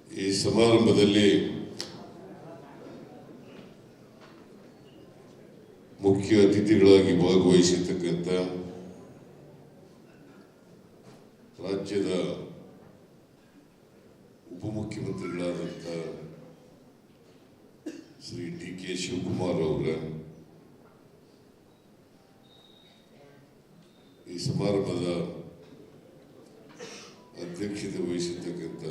ಈ ಸಮಾರಂಭದಲ್ಲಿ ಮುಖ್ಯ ಅತಿಥಿಗಳಾಗಿ ಭಾಗವಹಿಸಿರ್ತಕ್ಕಂಥ ರಾಜ್ಯದ ಉಪಮುಖ್ಯಮಂತ್ರಿಗಳಾದಂಥ ಶ್ರೀ ಡಿ.ಕೆ. ಶಿವಕುಮಾರ್ ಅವರ ಈ ಸಮಾರಂಭದ ಅಧ್ಯಕ್ಷತೆ ವಹಿಸಿರ್ತಕ್ಕಂಥ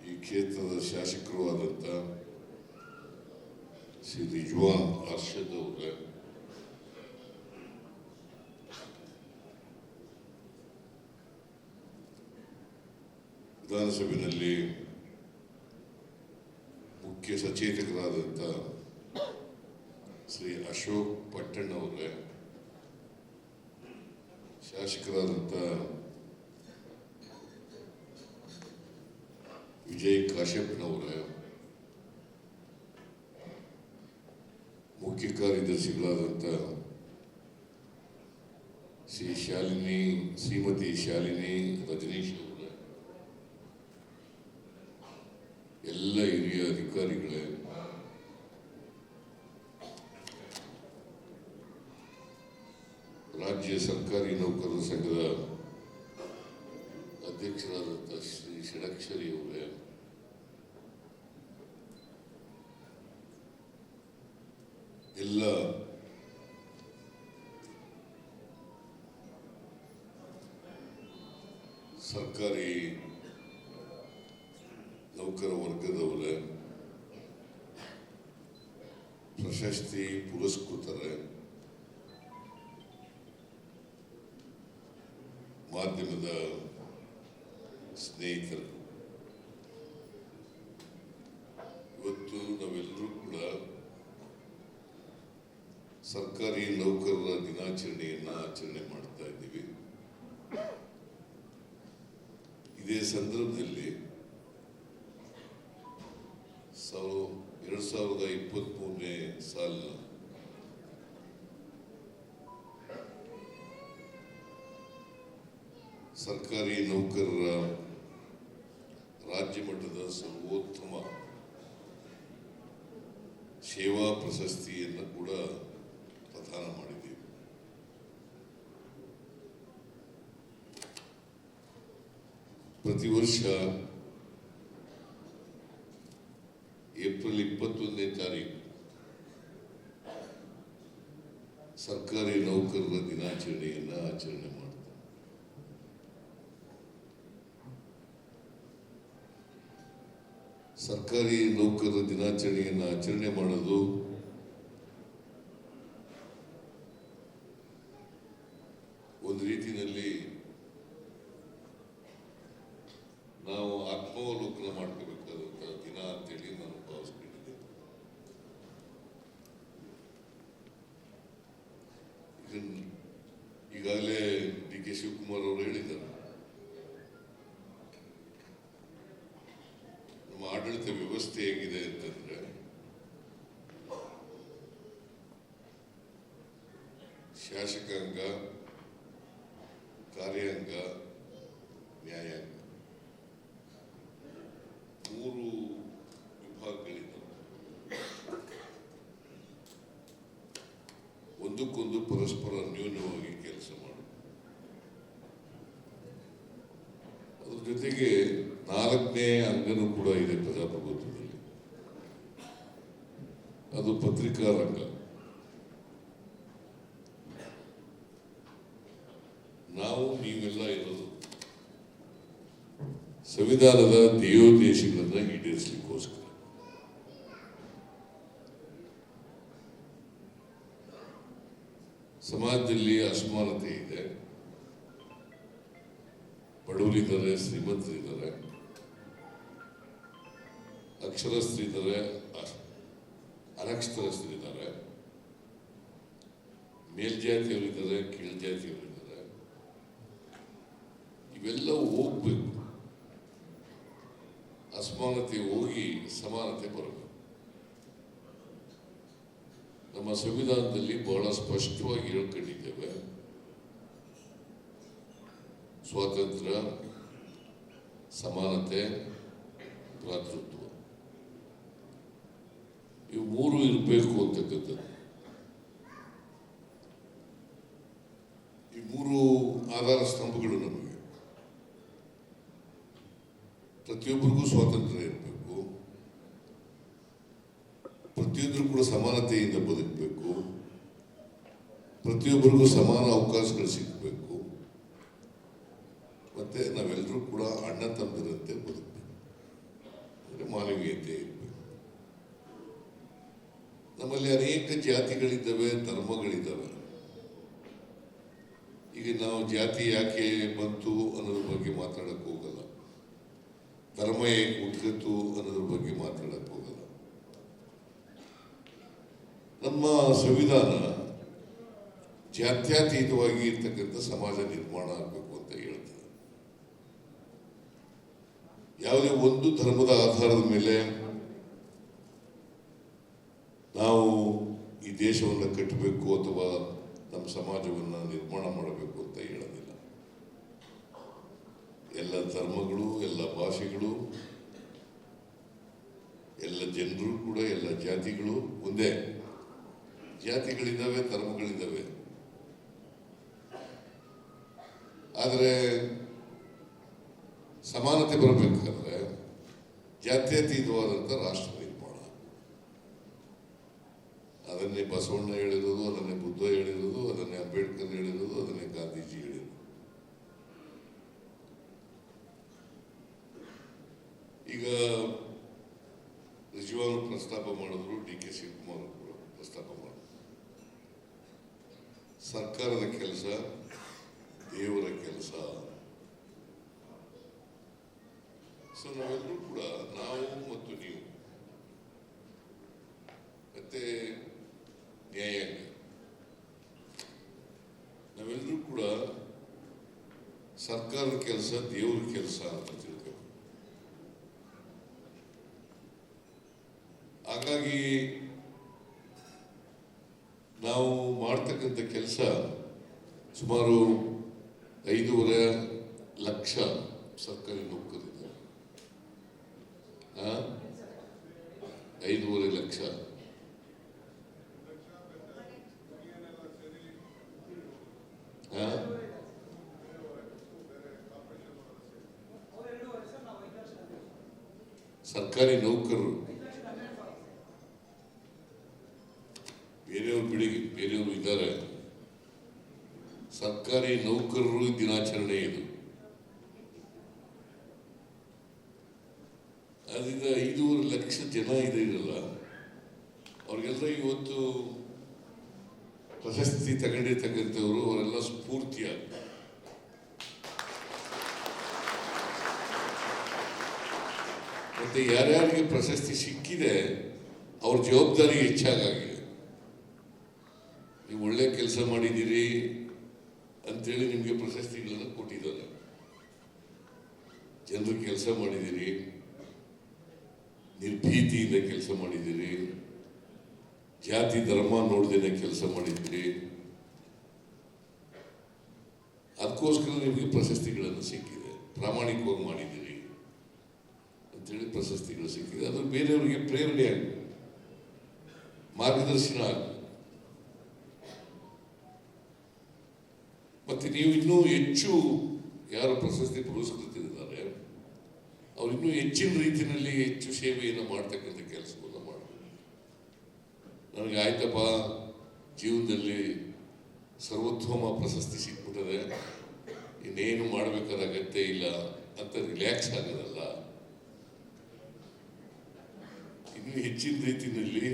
ಈ ಕ್ಷೇತ್ರದ ಶಾಸಕರು ಆದಂಥ ಶ್ರೀ ರಿಜ್ವಾನ್ ಅರ್ಷದ್ ಅವರ, ವಿಧಾನಸಭೆಯಲ್ಲಿ ಮುಖ್ಯ ಸಚೇತಕರಾದಂಥ ಶ್ರೀ ಅಶೋಕ್ ಪಟ್ಟಣ್ ಅವರ, ಶಾಸಕರಾದಂಥ ವಿಜಯ್ ಕಾಶ್ಯಪ್ನವರ, ಮುಖ್ಯ ಕಾರ್ಯದರ್ಶಿಗಳಾದಂಥ ಶ್ರೀಮತಿ ಶಾಲಿನಿ ರಜನೀಶ್ ಅವರ, ಎಲ್ಲ ಹಿರಿಯ ಅಧಿಕಾರಿಗಳೇ, ರಾಜ್ಯ ಸರ್ಕಾರಿ ನೌಕರರ ಸಂಘದ ಅಧ್ಯಕ್ಷರಾದಂಥ ಶ್ರೀ ಷಡಕ್ಷರಿ ಅವರೇ, ಎಲ್ಲ ಸರ್ಕಾರಿ ನೌಕರ ವರ್ಗದವರೇ, ಪ್ರಶಸ್ತಿ ಪುರಸ್ಕೃತರೇ, ಮಾಧ್ಯಮದ ಸ್ನೇಹಿತರು, ಇವತ್ತು ನಾವೆಲ್ಲರೂ ಕೂಡ ಸರ್ಕಾರಿ ನೌಕರರ ದಿನಾಚರಣೆಯನ್ನು ಆಚರಣೆ ಮಾಡ್ತಾ ಇದ್ದೀವಿ. ಇದೇ ಸಂದರ್ಭದಲ್ಲಿ 2023ನೇ ಸಾಲಿನ ಸರ್ಕಾರಿ ನೌಕರರ ರಾಜ್ಯ ಮಟ್ಟದ ಸರ್ವೋತ್ತಮ ಸೇವಾ ಪ್ರಶಸ್ತಿಯನ್ನು ಕೂಡ ಪ್ರದಾನ ಮಾಡಿದ್ದೀವಿ. ಪ್ರತಿ ವರ್ಷ ಏಪ್ರಿಲ್ 21ನೇ ತಾರೀಕು ಸರ್ಕಾರಿ ನೌಕರರ ದಿನಾಚರಣೆಯನ್ನು ಆಚರಣೆ ಮಾಡ್ತಾರೆ. ಸರ್ಕಾರಿ ನೌಕರರ ದಿನಾಚರಣೆಯನ್ನು ಆಚರಣೆ ಮಾಡೋದು ಒಂದು ರೀತಿಯಲ್ಲಿ ನಾವು ಆತ್ಮಾವಲೋಕನ ಮಾಡ್ಕೋಬೇಕಾದಂತಹ ದಿನ ಅಂತೇಳಿ ನಾನು ಭಾವಿಸ್ಕೊಂಡಿದ್ದೆ. ಈಗಾಗಲೇ ಡಿ.ಕೆ. ಶಿವಕುಮಾರ್ ಅವರು ಹೇಳಿದ್ದಾರೆ, ನಮ್ಮ ಆಡಳಿತ ವ್ಯವಸ್ಥೆ ಹೇಗಿದೆ ಅಂತಂದ್ರೆ ಶಾಸಕಾಂಗ, ಕಾರ್ಯಾಂಗ, ನ್ಯಾಯಾಂಗ, 3 ವಿಭಾಗಗಳಿದ್ದಾವೆ. ಒಂದಕ್ಕೊಂದು ಪರಸ್ಪರ ಅನ್ಯೋನ್ಯವಾಗಿ ಕೆಲಸ ಮಾಡೋದು. ಅದ್ರ ಜೊತೆಗೆ 4ನೇ ಅಂಗನೂ ಕೂಡ ಇದೆ ಪ್ರಜಾಪ್ರಭುತ್ವದಲ್ಲಿ, ಅದು ಪತ್ರಿಕಾ ರಂಗ. ನಾವು ನೀವೆಲ್ಲ ಇರೋದು ಸಂವಿಧಾನದ ಧ್ಯೇಯೋದ್ದೇಶಗಳನ್ನು ಈಡೇರಿಸಲಿಕ್ಕೋಸ್ಕರ. ಸಮಾಜದಲ್ಲಿ ಅಸಮಾನತೆ ಇದೆ, ಬಡವರಿದ್ದಾರೆ, ಶ್ರೀಮಂತರಿದ್ದಾರೆ, ಅಕ್ಷರಸ್ಥರಿದ್ದಾರೆ, ಅನಕ್ಷರಸ್ಥರಿದ್ದಾರೆ, ಮೇಲ್ಜಾತಿಯವರಿದ್ದಾರೆ, ಕೀಳ್ಜಾತಿಯವರಿದ್ದಾರೆ. ಇವೆಲ್ಲವೂ ಹೋಗ್ಬೇಕು, ಅಸಮಾನತೆ ಹೋಗಿ ಸಮಾನತೆ ಬರಬೇಕು. ನಮ್ಮ ಸಂವಿಧಾನದಲ್ಲಿ ಬಹಳ ಸ್ಪಷ್ಟವಾಗಿ ಹೇಳ್ಕೊಂಡಿದ್ದೇವೆ, ಸ್ವಾತಂತ್ರ್ಯ, ಸಮಾನತೆ, ಭ್ರಾತೃತ್ವ ಇವು ಮೂರು ಇರಬೇಕು ಅಂತಕ್ಕಂಥದ್ದು. ಈ ಮೂರು ಆಧಾರ ಸ್ತಂಭಗಳು ನಮಗೆ. ಪ್ರತಿಯೊಬ್ಬರಿಗೂ ಸ್ವಾತಂತ್ರ್ಯ ಇರಬೇಕು, ಪ್ರತಿಯೊಬ್ಬರು ಕೂಡ ಸಮಾನತೆಯಿಂದ ಬದುಕಬೇಕು, ಪ್ರತಿಯೊಬ್ಬರಿಗೂ ಸಮಾನ ಅವಕಾಶಗಳು ಸಿಗಬೇಕು, ಮತ್ತೆ ನಾವೆಲ್ಲರೂ ಕೂಡ ಅಣ್ಣ ತಮ್ಮಂದಿರಂತೆ ಬದುಕಬೇಕು. ಅಂದರೆ ಮಾನವೀಯತೆ ಇರಬೇಕು. ನಮ್ಮಲ್ಲಿ ಅನೇಕ ಜಾತಿಗಳಿದ್ದಾವೆ, ಧರ್ಮಗಳಿದ್ದಾವೆ. ಈಗ ನಾವು ಜಾತಿ ಯಾಕೆ ಬಂತು ಅನ್ನೋದ್ರ ಬಗ್ಗೆ ಮಾತಾಡಕ್ಕೆ ಹೋಗಲ್ಲ, ಧರ್ಮ ಹೇಗೆ ಹುಟ್ಟಿತು ಅನ್ನೋದ್ರ ಬಗ್ಗೆ ಮಾತಾಡಕ್ಕೆ ಹೋಗಲ್ಲ. ನಮ್ಮ ಸಂವಿಧಾನ ಜಾತ್ಯತೀತವಾಗಿ ಇರ್ತಕ್ಕಂಥ ಸಮಾಜ ನಿರ್ಮಾಣ ಆಗಬೇಕು ಅಂತ ಹೇಳ್ತದೆ. ಯಾವುದೇ ಒಂದು ಧರ್ಮದ ಆಧಾರದ ಮೇಲೆ ನಾವು ಈ ದೇಶವನ್ನು ಕಟ್ಟಬೇಕು ಅಥವಾ ನಮ್ಮ ಸಮಾಜವನ್ನು ನಿರ್ಮಾಣ ಮಾಡಬೇಕು ಅಂತ ಹೇಳೋದಿಲ್ಲ. ಎಲ್ಲ ಧರ್ಮಗಳು, ಎಲ್ಲ ಭಾಷೆಗಳು, ಎಲ್ಲ ಜನರು ಕೂಡ, ಎಲ್ಲ ಜಾತಿಗಳು ಒಂದೇ. ಜಾತಿಗಳಿದ್ದಾವೆ, ಧರ್ಮಗಳಿದ್ದಾವೆ, ಆದರೆ ಸಮಾನತೆ ಬರಬೇಕಾದ್ರೆ ಜಾತ್ಯತೀತವಾದಂಥ ರಾಷ್ಟ್ರ ನಿರ್ಮಾಣ. ಅದನ್ನೇ ಬಸವಣ್ಣ ಹೇಳಿರೋದು, ಅದನ್ನೇ ಬುದ್ಧ ಹೇಳಿರೋದು, ಅದನ್ನೇ ಅಂಬೇಡ್ಕರ್ ಹೇಳಿರೋದು, ಅದನ್ನೇ ಗಾಂಧೀಜಿ ಹೇಳಿರೋದು. ಈಗ ನಿಜವಾಗ್ಲೂ ಪ್ರಸ್ತಾಪ ಮಾಡಿದ್ರು, DK ಶಿವಕುಮಾರ್ ಅವರು ಪ್ರಸ್ತಾಪ ಮಾಡಿದ್ರು. ಸರ್ಕಾರದ ಕೆಲಸ ದೇವರ ಕೆಲಸ. ಸೊ ನಾವೆಲ್ಲರೂ ಕೂಡ, ನಾವು ಮತ್ತು ನೀವು ಮತ್ತೆ ನ್ಯಾಯಾಂಗ, ನಾವೆಲ್ಲರೂ ಕೂಡ ಸರ್ಕಾರದ ಕೆಲಸ ದೇವರ ಕೆಲಸ ಅಂತ ತಿಳ್ಕೊ. ಹಾಗಾಗಿ ನಾವು ಮಾಡ್ತಕ್ಕಂಥ ಕೆಲಸ ಸುಮಾರು 5.5 ಲಕ್ಷ ಸರ್ಕಾರಿ ನೌಕರರಿದ್ದಾರೆ. 5.5 ಲಕ್ಷ. ಸರ್ಕಾರಿ ನೌಕರರು, ಬೇರೆಯವರು ಬಿಡಿ, ಬೇರೆಯವರು ಇದ್ದಾರೆ. ಸರ್ಕಾರಿ ನೌಕರರು ದಿನಾಚರಣೆ ಇದು. ಅದರಿಂದ 5.5 ಲಕ್ಷ ಜನ ಇರಲ್ಲ, ಅವ್ರಿಗೆಲ್ಲ ಇವತ್ತು ಪ್ರಶಸ್ತಿ ತಗೊಂಡಿರ್ತಕ್ಕಂಥವ್ರು, ಅವರೆಲ್ಲ ಸ್ಫೂರ್ತಿಯಾಗ. ಮತ್ತೆ ಯಾರ್ಯಾರಿಗೆ ಪ್ರಶಸ್ತಿ ಸಿಕ್ಕಿದೆ ಅವ್ರ ಜವಾಬ್ದಾರಿ ಹೆಚ್ಚಾಗಿದೆ. ನೀವು ಒಳ್ಳೆ ಕೆಲಸ ಮಾಡಿದ್ದೀರಿ ಅಂತೇಳಿ ನಿಮಗೆ ಪ್ರಶಸ್ತಿಗಳನ್ನು ಕೊಟ್ಟಿದ್ದಾರೆ. ಜನರು ಕೆಲಸ ಮಾಡಿದ್ದೀರಿ, ನಿರ್ಭೀತಿಯಿಂದ ಕೆಲಸ ಮಾಡಿದ್ದೀರಿ, ಜಾತಿ ಧರ್ಮ ನೋಡ್ದೇನೆ ಕೆಲಸ ಮಾಡಿದ್ದೀರಿ, ಅದಕ್ಕೋಸ್ಕರ ನಿಮಗೆ ಪ್ರಶಸ್ತಿಗಳನ್ನು ಸಿಕ್ಕಿದೆ. ಪ್ರಾಮಾಣಿಕವಾಗಿ ಮಾಡಿದ್ದೀರಿ ಅಂತೇಳಿ ಪ್ರಶಸ್ತಿಗಳು ಸಿಕ್ಕಿದೆ. ಅದು ಬೇರೆಯವರಿಗೆ ಪ್ರೇರಣೆ ಆಗಿದೆ, ಮಾರ್ಗದರ್ಶನ ಆಗಿದೆ. ಮತ್ತೆ ನೀವು ಇನ್ನೂ ಹೆಚ್ಚು ಯಾರು ಪ್ರಶಸ್ತಿ ಪುರಸ್ಕೃತರಿದ್ದಾರೆ ಅವ್ರು ಇನ್ನೂ ಹೆಚ್ಚಿನ ರೀತಿಯಲ್ಲಿ ಹೆಚ್ಚು ಸೇವೆಯನ್ನು ಮಾಡ್ತಕ್ಕಂಥ ಕೆಲಸವನ್ನು ಮಾಡಬೇಕು. ನನಗೆ ಆಯ್ತಪ್ಪ, ಜೀವನದಲ್ಲಿ ಸರ್ವೋತ್ತಮ ಪ್ರಶಸ್ತಿ ಸಿಕ್ಬಿಟ್ಟದೆ, ಇನ್ನೇನು ಮಾಡಬೇಕಾದ ಅಗತ್ಯ ಇಲ್ಲ ಅಂತ ರಿಲ್ಯಾಕ್ಸ್ ಆಗೋದಲ್ಲ. ಇನ್ನೂ ಹೆಚ್ಚಿನ ರೀತಿಯಲ್ಲಿ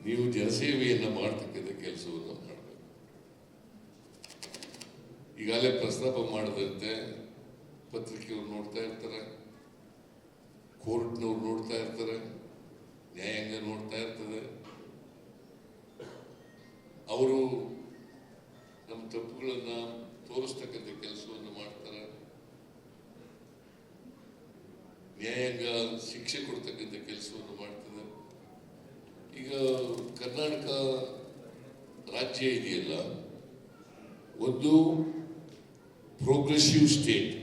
ನೀವು ಜನಸೇವೆಯನ್ನು ಮಾಡ್ತಕ್ಕಂಥ ಕೆಲಸವನ್ನು ಮಾಡಬೇಕು. ಈಗಾಗಲೇ ಪ್ರಸ್ತಾಪ ಮಾಡದಂತೆ ಪತ್ರಿಕೆಯವ್ರು ನೋಡ್ತಾ ಇರ್ತಾರೆ, ಕೋರ್ಟ್ನವ್ರು ನೋಡ್ತಾ ಇರ್ತಾರೆ, ನ್ಯಾಯಾಂಗ ನೋಡ್ತಾ ಇರ್ತದೆ. ಅವರು ನಮ್ಮ ತಪ್ಪುಗಳನ್ನು ತೋರಿಸ್ತಕ್ಕಂಥ ಕೆಲಸವನ್ನು ಮಾಡ್ತಾರೆ. ನ್ಯಾಯಾಂಗ ಶಿಕ್ಷೆ ಕೊಡ್ತಕ್ಕಂಥ ಕೆಲಸವನ್ನು ಮಾಡ್ತದೆ. ಈಗ ಕರ್ನಾಟಕ ರಾಜ್ಯ ಇದೆಯಲ್ಲ, ಒಂದು ಪ್ರೋಗ್ರೆಸಿವ್ ಸ್ಟೇಟ್,